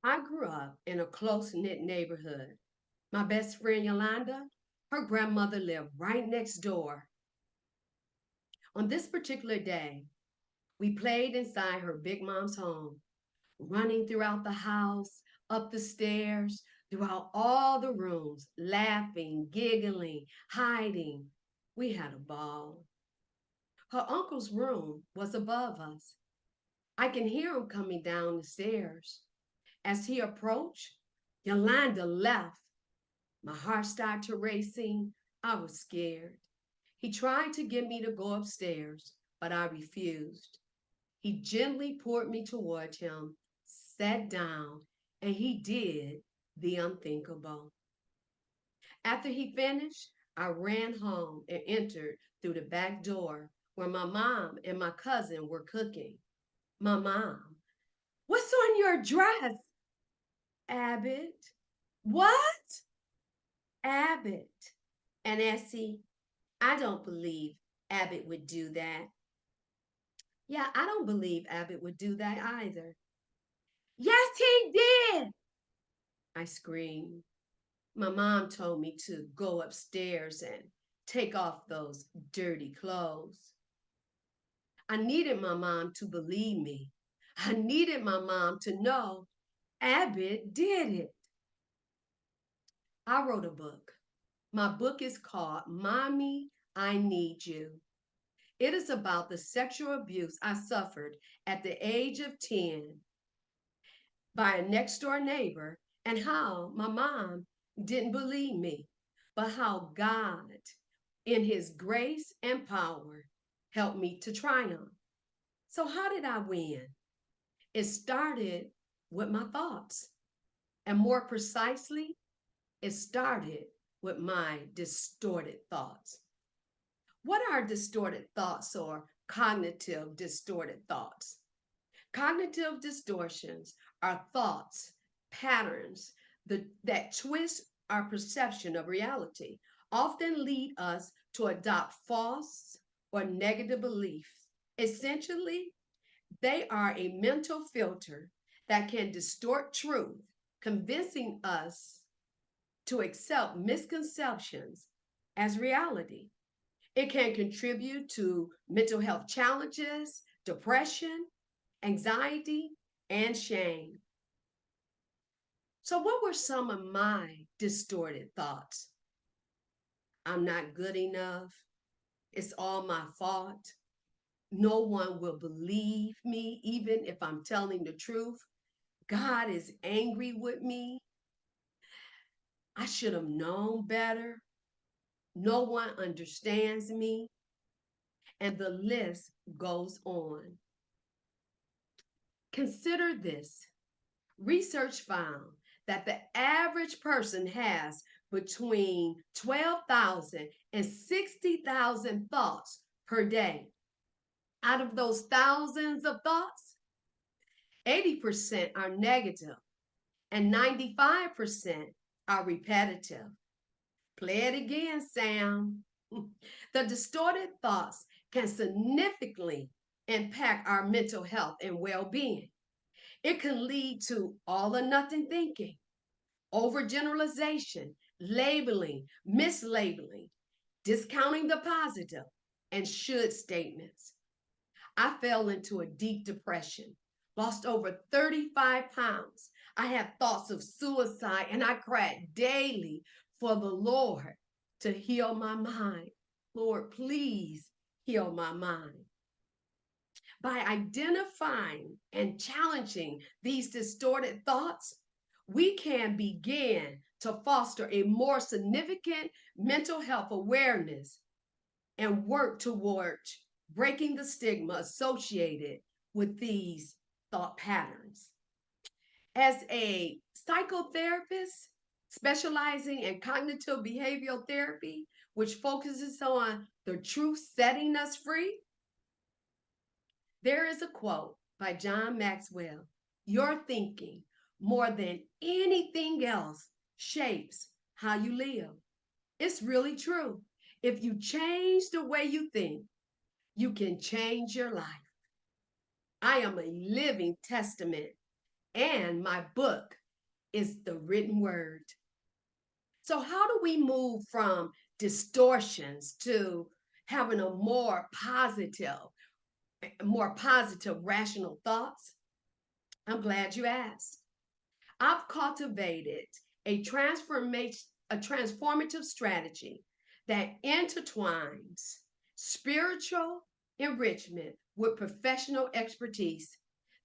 I grew up in a close-knit neighborhood. My best friend Yolanda, her grandmother lived right next door. On this particular day, we played inside her big mom's home, running throughout the house, up the stairs, throughout all the rooms, laughing, giggling, hiding. We had a ball. Her uncle's room was above us. I can hear him coming down the stairs. As he approached, Yolanda left. My heart started racing. I was scared. He tried to get me to go upstairs, but I refused. He gently pulled me toward him, sat down, and he did the unthinkable. After he finished, I ran home and entered through the back door where my mom and my cousin were cooking. My mom, "What's on your dress?" "Abbott." "What?" "Abbott." And Essie, "I don't believe Abbott would do that." "Yeah, I don't believe Abbott would do that either." "Yes, he did," I screamed. My mom told me to go upstairs and take off those dirty clothes. I needed my mom to believe me. I needed my mom to know Abbott did it. I wrote a book. My book is called Mommy, I Need You. It is about the sexual abuse I suffered at the age of 10 by a next door neighbor and how my mom didn't believe me, but how God, in his grace and power, helped me to triumph. So, how did I win? It started with my thoughts, and more precisely, it started with my distorted thoughts. What are distorted thoughts or cognitive distorted thoughts? Cognitive distortions are thoughts, patterns that twist our perception of reality, often lead us to adopt false or negative beliefs. Essentially, they are a mental filter that can distort truth, convincing us to accept misconceptions as reality. It can contribute to mental health challenges, depression, anxiety, and shame. So, what were some of my distorted thoughts? I'm not good enough. It's all my fault. No one will believe me, even if I'm telling the truth. God is angry with me. I should have known better. No one understands me. And the list goes on. Consider this. Research found that the average person has between 12,000 and 60,000 thoughts per day. Out of those thousands of thoughts, 80% are negative and 95% are repetitive. Play it again, Sam. The distorted thoughts can significantly impact our mental health and well being. It can lead to all or nothing thinking, overgeneralization, labeling, mislabeling, discounting the positive, and should statements. I fell into a deep depression, lost over 35 pounds. I had thoughts of suicide, and I cried daily for the Lord to heal my mind. Lord, please heal my mind. By identifying and challenging these distorted thoughts, we can begin to foster a more significant mental health awareness and work toward breaking the stigma associated with these thought patterns. As a psychotherapist specializing in cognitive behavioral therapy, which focuses on the truth setting us free, there is a quote by John Maxwell: "Your thinking, more than anything else, shapes how you live." It's really true. If you change the way you think, you can change your life. I am a living testament And my book is the written word. So, how do we move from distortions to having a more positive, rational thoughts? I'm glad you asked. I've cultivated a transformative strategy that intertwines spiritual enrichment with professional expertise.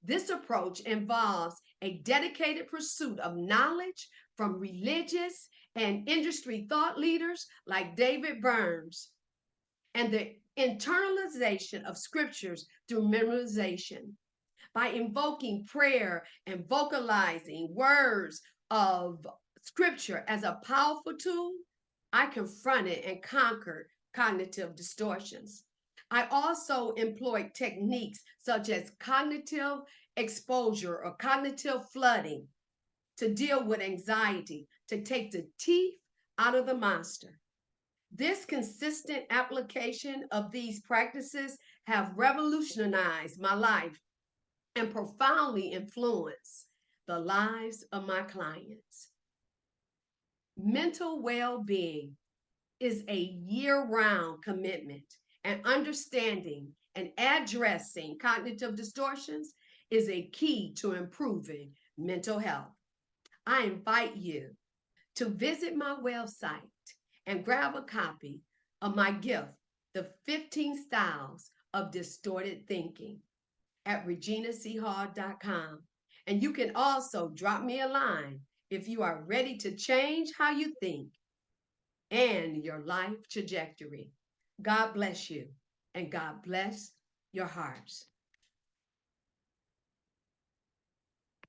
This approach involves a dedicated pursuit of knowledge from religious and industry thought leaders like David Burns, and the internalization of scriptures through memorization. By invoking prayer and vocalizing words of scripture as a powerful tool, I confronted and conquered cognitive distortions. I also employed techniques such as cognitive exposure or cognitive flooding to deal with anxiety, to take the teeth out of the monster. This consistent application of these practices have revolutionized my life and profoundly influenced the lives of my clients. Mental well being is a year round commitment, and understanding and addressing cognitive distortions is a key to improving mental health. I invite you to visit my website and grab a copy of my gift, The 15 Styles of Distorted Thinking, at reginachall.com. And you can also drop me a line if you are ready to change how you think and your life trajectory. God bless you, and God bless your hearts.